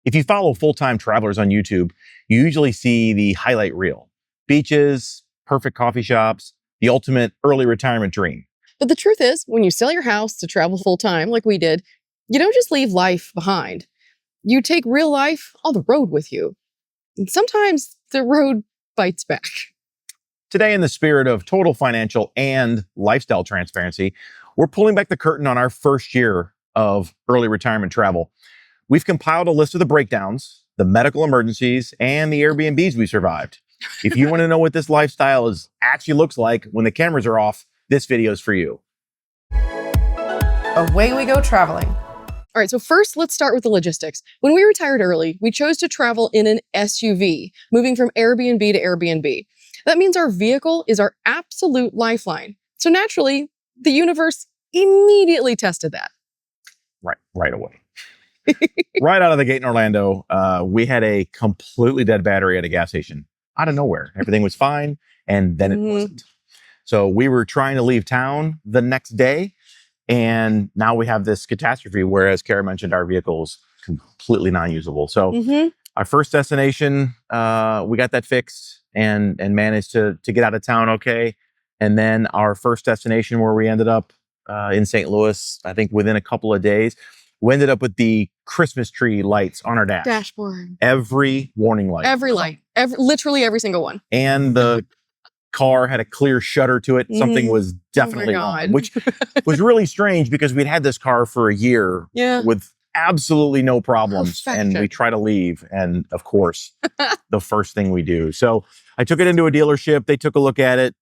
If you follow full-time travelers on YouTube, you usually see the highlight reel. Beaches, perfect coffee shops, the ultimate early retirement dream. But the truth is, when you sell your house to travel full-time like we did, you don't just leave life behind. You take real life on the road with you. And sometimes the road bites back. Today, in the spirit of total financial and lifestyle transparency, we're pulling back the curtain on our first year of early retirement travel. We've compiled a list of the breakdowns, the medical emergencies, and the Airbnbs we survived. If you want to know what this lifestyle actually looks like when the cameras are off, this video is for you. Away we go traveling. All right, so first, let's start with the logistics. When we retired early, we chose to travel in an SUV, moving from Airbnb to Airbnb. That means our vehicle is our absolute lifeline. So naturally, the universe immediately tested that. Right away. Right out of the gate in Orlando, we had a completely dead battery at a gas station. Out of nowhere. Everything was fine, and then it wasn't. So we were trying to leave town the next day, and now we have this catastrophe where, as Kara mentioned, our vehicle's completely non-usable. So our first destination, we got that fixed and managed to get out of town okay. And then our first destination where we ended up in St. Louis, I think within a couple of days, we ended up with the Christmas tree lights on our Dashboard. Every warning light. Every light. Literally every single one. And the car had a clear shutter to it. Something was definitely wrong, which was really strange because we'd had this car for a year with absolutely no problems. Perfection. And we try to leave. And of course, the first thing we do. So I took it into a dealership. They took a look at it.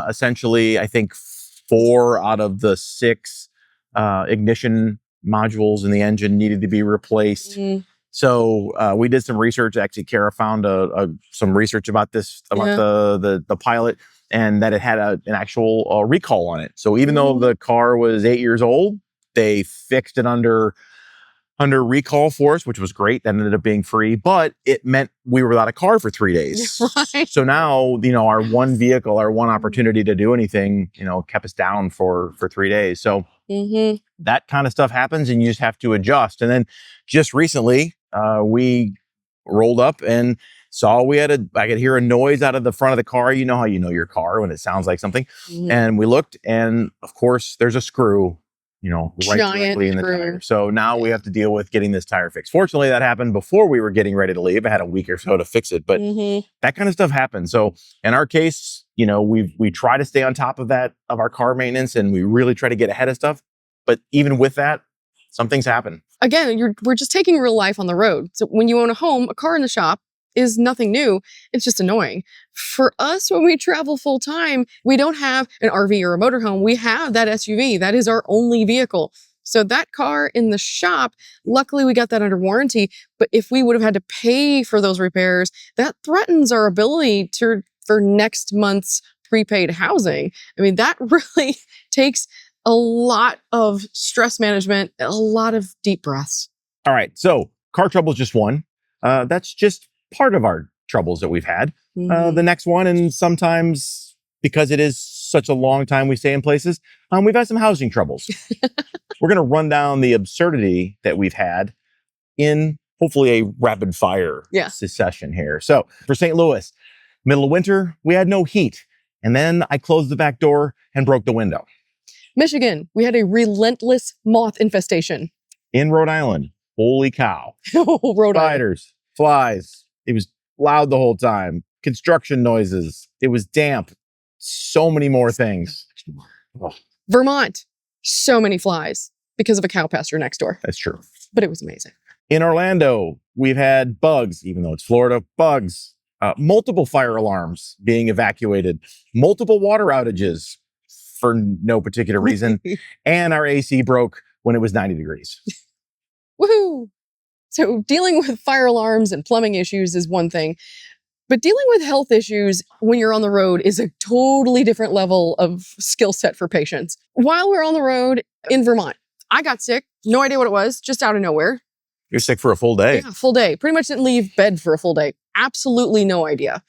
Essentially, I think 4 out of the 6 ignition modules in the engine needed to be replaced. So we did some research. Actually, Kara found some research about this, about the Pilot, and that it had an actual recall on it. So even though the car was 8 years old, they fixed it under recall for us, which was great. That ended up being free, but it meant we were without a car for 3 days. Right. So now, our one vehicle, our one opportunity to do anything, kept us down for 3 days. So that kind of stuff happens and you just have to adjust. And then just recently, we rolled up and saw I could hear a noise out of the front of the car. You know how you know your car when it sounds like something. And we looked, and of course there's a screw, right directly in the tire. So now we have to deal with getting this tire fixed. Fortunately, that happened before we were getting ready to leave. I had a week or so to fix it, but that kind of stuff happens. So in our case, we try to stay on top of our car maintenance, and we really try to get ahead of stuff. But even with that, some things happen. Again, we're just taking real life on the road. So when you own a home, a car in the shop is nothing new. It's just annoying. For us, when we travel full time, we don't have an RV or a motorhome. We have that SUV. That is our only vehicle. So that car in the shop, luckily we got that under warranty. But if we would have had to pay for those repairs, that threatens our ability for next month's prepaid housing. I mean, that really takes a lot of stress management, a lot of deep breaths. All right. So car trouble is just one. That's just part of our troubles that we've had. The next one, and sometimes because it is such a long time we stay in places, we've had some housing troubles. We're going to run down the absurdity that we've had in hopefully a rapid fire succession here. So for St. Louis, middle of winter, we had no heat. And then I closed the back door and broke the window. Michigan, we had a relentless moth infestation. In Rhode Island, holy cow. Rhode Island. Spiders, flies. It was loud the whole time. Construction noises. It was damp. So many more things. Oh. Vermont, so many flies because of a cow pasture next door. That's true. But it was amazing. In Orlando, we've had bugs, even though it's Florida, bugs. Multiple fire alarms being evacuated. Multiple water outages for no particular reason. And our AC broke when it was 90 degrees. Woohoo! So dealing with fire alarms and plumbing issues is one thing, but dealing with health issues when you're on the road is a totally different level of skill set for patients. While we're on the road in Vermont, I got sick. No idea what it was, just out of nowhere. You're sick for a full day. Yeah, full day. Pretty much didn't leave bed for a full day. Absolutely no idea.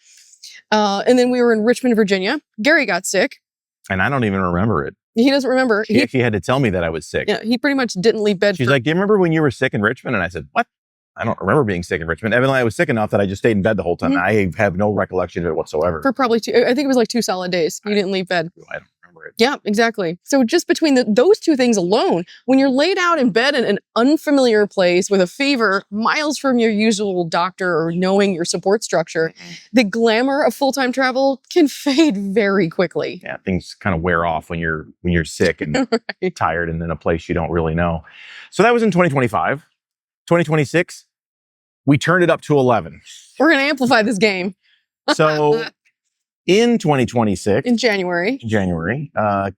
And then we were in Richmond, Virginia. Gary got sick. And I don't even remember it. He doesn't remember. She actually had to tell me that I was sick. Yeah, he pretty much didn't leave bed. She's like, do you remember when you were sick in Richmond? And I said, what? I don't remember being sick in Richmond. Evidently, I was sick enough that I just stayed in bed the whole time. I have no recollection of it whatsoever. For probably I think it was like 2 solid days. You didn't leave bed. I don't remember it. Yeah, exactly. So just between those two things alone, when you're laid out in bed in an unfamiliar place with a fever, miles from your usual doctor or knowing your support structure, the glamour of full-time travel can fade very quickly. Yeah, things kind of wear off when you're sick and Right. tired and in a place you don't really know. So that was in 2025. 2026, we turned it up to 11. We're going to amplify this game. So in 2026, In January.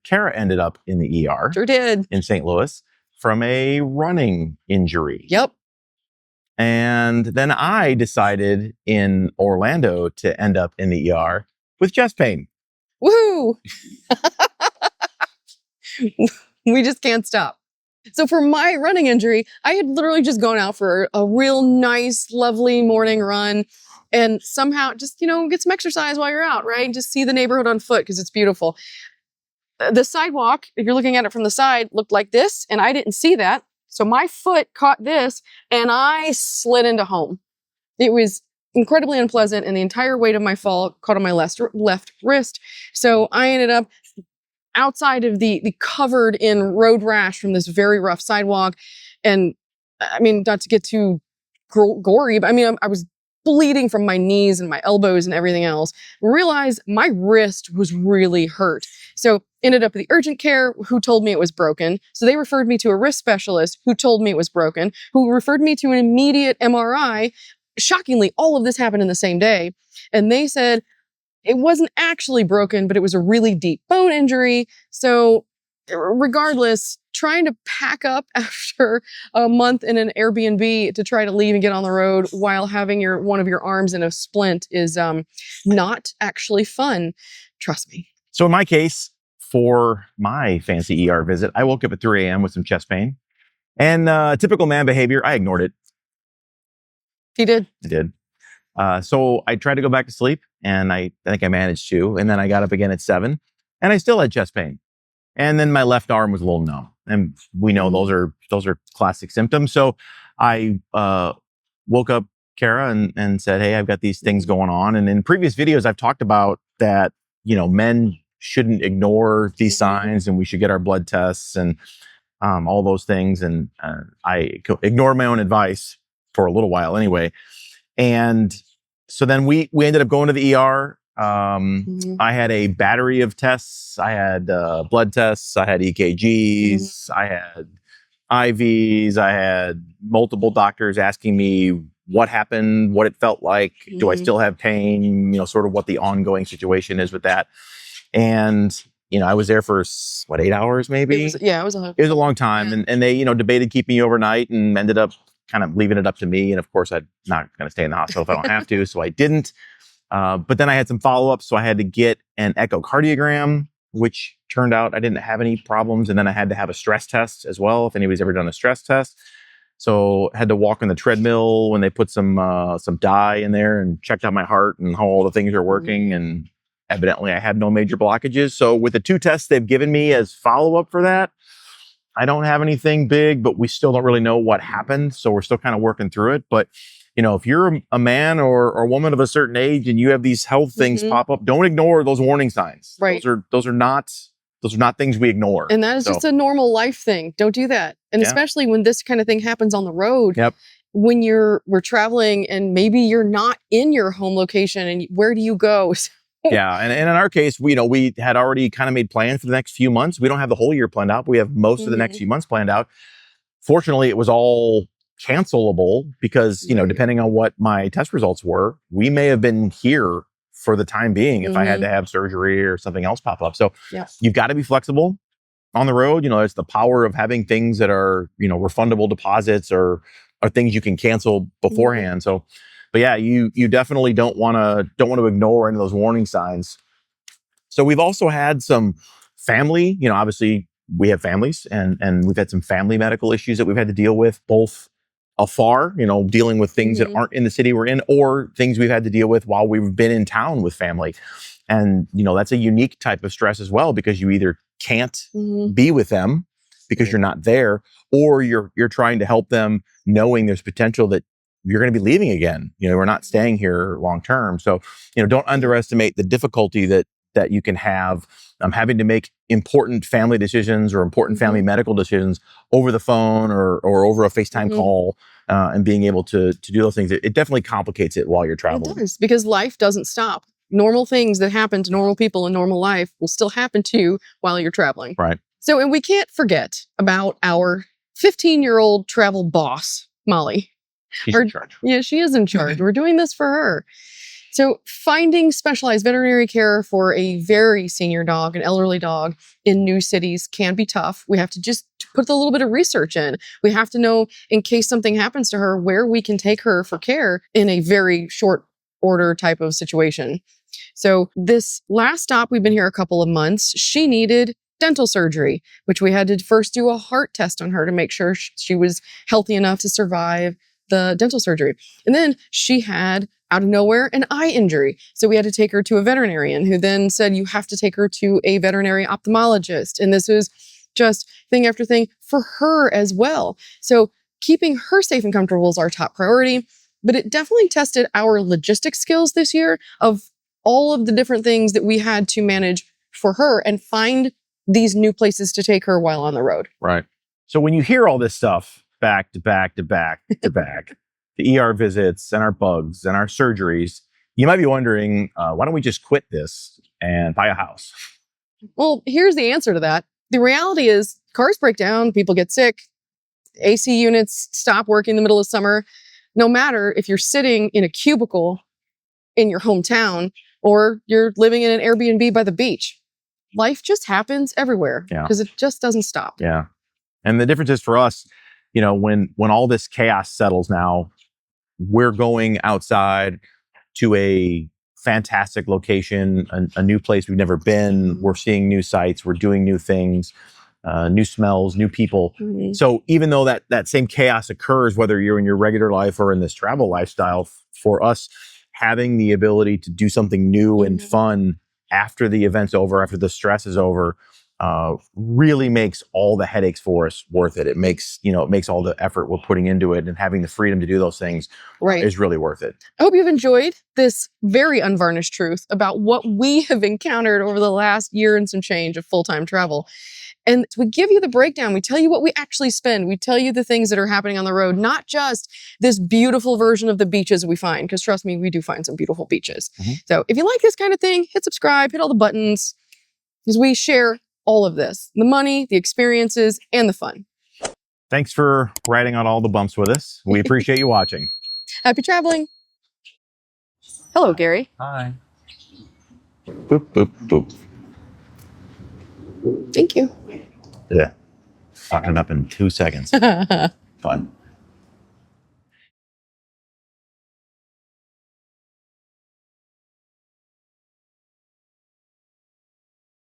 Kara ended up in the ER Sure did. in St. Louis from a running injury. Yep. And then I decided in Orlando to end up in the ER with chest pain. Woohoo! We just can't stop. So for my running injury, I had literally just gone out for a real nice, lovely morning run and somehow just, get some exercise while you're out, right? Just see the neighborhood on foot because it's beautiful. The sidewalk, if you're looking at it from the side, looked like this, and I didn't see that. So my foot caught this and I slid into home. It was incredibly unpleasant, and the entire weight of my fall caught on my left wrist. So I ended up outside of the covered in road rash from this very rough sidewalk. And I mean, not to get too gory, but I mean, I was bleeding from my knees and my elbows and everything else. Realized my wrist was really hurt. So ended up at the urgent care, who told me it was broken. So they referred me to a wrist specialist who told me it was broken, who referred me to an immediate MRI. Shockingly, all of this happened in the same day. And they said, it wasn't actually broken, but it was a really deep bone injury. So regardless, trying to pack up after a month in an Airbnb to try to leave and get on the road while having one of your arms in a splint is not actually fun. Trust me. So in my case, for my fancy ER visit, I woke up at 3 a.m. with some chest pain. And typical man behavior, I ignored it. He did. I did. So I tried to go back to sleep, and I think I managed to. And then I got up again at 7, and I still had chest pain. And then my left arm was a little numb, and we know those are classic symptoms. So I woke up Kara and said, "Hey, I've got these things going on." And in previous videos, I've talked about that. Men shouldn't ignore these signs, and we should get our blood tests and all those things. And I ignored my own advice for a little while, anyway. And so then we ended up going to the ER. I had a battery of tests. I had blood tests. I had EKGs. I had IVs. I had multiple doctors asking me what happened, what it felt like. Do I still have pain? Sort of what the ongoing situation is with that. And, I was there for 8 hours maybe? It was a long time. Yeah. And they, debated keeping me overnight and ended up kind of leaving it up to me. And of course, I'm not going to stay in the hospital if I don't have to. So I didn't. But then I had some follow-ups. So I had to get an echocardiogram, which turned out I didn't have any problems. And then I had to have a stress test as well, if anybody's ever done a stress test. So I had to walk on the treadmill when they put some dye in there and checked out my heart and how all the things are working. And evidently I had no major blockages. So with the 2 tests they've given me as follow-up for that, I don't have anything big, but we still don't really know what happened. So we're still kind of working through it. But, if you're a man or a woman of a certain age and you have these health things pop up, don't ignore those warning signs. Right. Those are not things we ignore. And that is just a normal life thing. Don't do that. And especially when this kind of thing happens on the road. Yep. When we're traveling and maybe you're not in your home location, and where do you go? Yeah. And in our case, we had already kind of made plans for the next few months. We don't have the whole year planned out, but we have most of the next few months planned out. Fortunately, it was all cancelable because, depending on what my test results were, we may have been here for the time being if I had to have surgery or something else pop up. So you've got to be flexible on the road. It's the power of having things that are, refundable deposits or things you can cancel beforehand. So, but yeah, you definitely don't want to ignore any of those warning signs. So we've also had some family, obviously we have families and we've had some family medical issues that we've had to deal with, both afar, dealing with things that aren't in the city we're in, or things we've had to deal with while we've been in town with family. And, that's a unique type of stress as well, because you either can't be with them because you're not there, or you're trying to help them knowing there's potential that you're going to be leaving again. We're not staying here long term. So, don't underestimate the difficulty that you can have having to make important family decisions or important family medical decisions over the phone or over a FaceTime call, and being able to do those things. It definitely complicates it while you're traveling. It does, because life doesn't stop. Normal things that happen to normal people in normal life will still happen to you while you're traveling. Right. So, and we can't forget about our 15-year-old travel boss, Molly. She's in charge. Yeah, she is in charge. We're doing this for her. So finding specialized veterinary care for a very senior dog, an elderly dog in new cities can be tough. We have to just put a little bit of research in. We have to know, in case something happens to her, where we can take her for care in a very short order type of situation. So this last stop, we've been here a couple of months. She needed dental surgery, which we had to first do a heart test on her to make sure she was healthy enough to survive the dental surgery. And then she had, out of nowhere, an eye injury. So we had to take her to a veterinarian, who then said, you have to take her to a veterinary ophthalmologist. And this was just thing after thing for her as well. So keeping her safe and comfortable is our top priority. But it definitely tested our logistics skills this year of all of the different things that we had to manage for her and find these new places to take her while on the road. Right. So when you hear all this stuff back to back to back to back, the ER visits and our bugs and our surgeries, you might be wondering, why don't we just quit this and buy a house? Well, here's the answer to that. The reality is cars break down, people get sick, AC units stop working in the middle of summer. No matter if you're sitting in a cubicle in your hometown or you're living in an Airbnb by the beach, life just happens everywhere because it just doesn't stop. Yeah. And the difference is for us, when all this chaos settles now, we're going outside to a fantastic location, a new place we've never been. We're seeing new sights. We're doing new things, new smells, new people. So even though that same chaos occurs, whether you're in your regular life or in this travel lifestyle, for us, having the ability to do something new and fun after the event's over, after the stress is over, really makes all the headaches for us worth it. It makes all the effort we're putting into it, and having the freedom to do those things is really worth it. I hope you've enjoyed this very unvarnished truth about what we have encountered over the last year and some change of full-time travel. And we give you the breakdown. We tell you what we actually spend. We tell you the things that are happening on the road, not just this beautiful version of the beaches we find, because trust me, we do find some beautiful beaches. So if you like this kind of thing, hit subscribe, hit all the buttons, because we share all of this, the money, the experiences, and the fun. Thanks for riding on all the bumps with us. We appreciate you watching. Happy traveling. Hello, Gary. Hi. Boop, boop, boop. Thank you. Yeah. Talking up in 2 seconds. Fun.